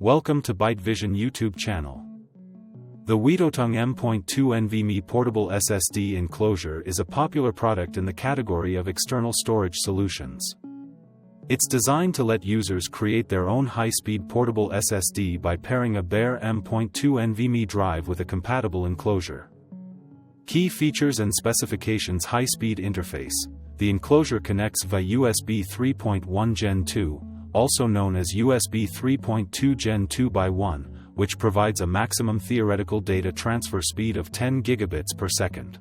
Welcome to ByteVision YouTube channel. The Weetotung M.2 NVMe portable SSD enclosure is a popular product in the category of external storage solutions. It's designed to let users create their own high-speed portable SSD by pairing a bare M.2 NVMe drive with a compatible enclosure. Key features and specifications: high-speed interface. The enclosure connects via USB 3.1 Gen 2, also known as USB 3.2 Gen 2x1, which provides a maximum theoretical data transfer speed of 10 gigabits per second.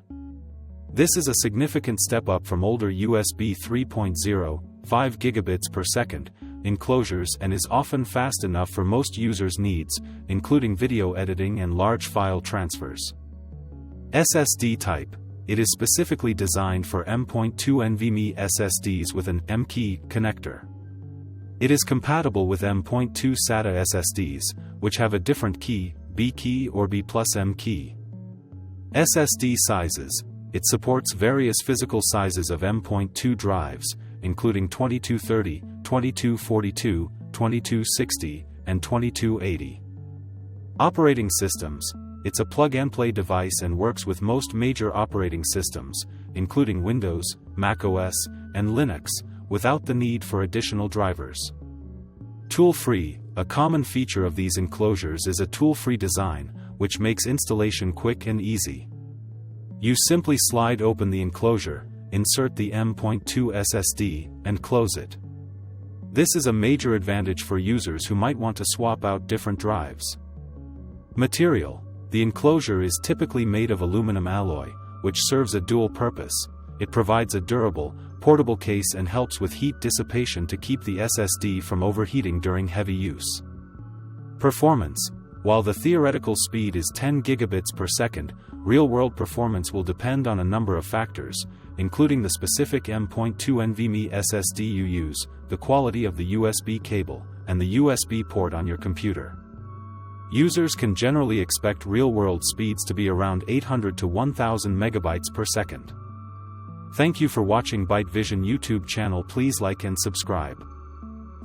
This is a significant step up from older USB 3.0, 5 gigabits per second, enclosures and is often fast enough for most users' needs, including video editing and large file transfers. SSD Type. It is specifically designed for M.2 NVMe SSDs with an M-key connector. It is compatible with M.2 SATA SSDs, which have a different key, B key or B plus M key. SSD sizes. It supports various physical sizes of M.2 drives, including 2230, 2242, 2260, and 2280. Operating systems. It's a plug-and-play device and works with most major operating systems, including Windows, macOS, and Linux, without the need for additional drivers. Tool-free. A common feature of these enclosures is a tool-free design, which makes installation quick and easy. You simply slide open the enclosure, insert the M.2 SSD, and close it. This is a major advantage for users who might want to swap out different drives. Material. The enclosure is typically made of aluminum alloy, which serves a dual purpose. It provides a durable, portable case and helps with heat dissipation to keep the SSD from overheating during heavy use. Performance. While the theoretical speed is 10 gigabits per second, real-world performance will depend on a number of factors, including the specific M.2 NVMe SSD you use, the quality of the USB cable, and the USB port on your computer. Users can generally expect real-world speeds to be around 800 to 1000 megabytes per second. Thank you for watching ByteVision YouTube channel. Please like and subscribe.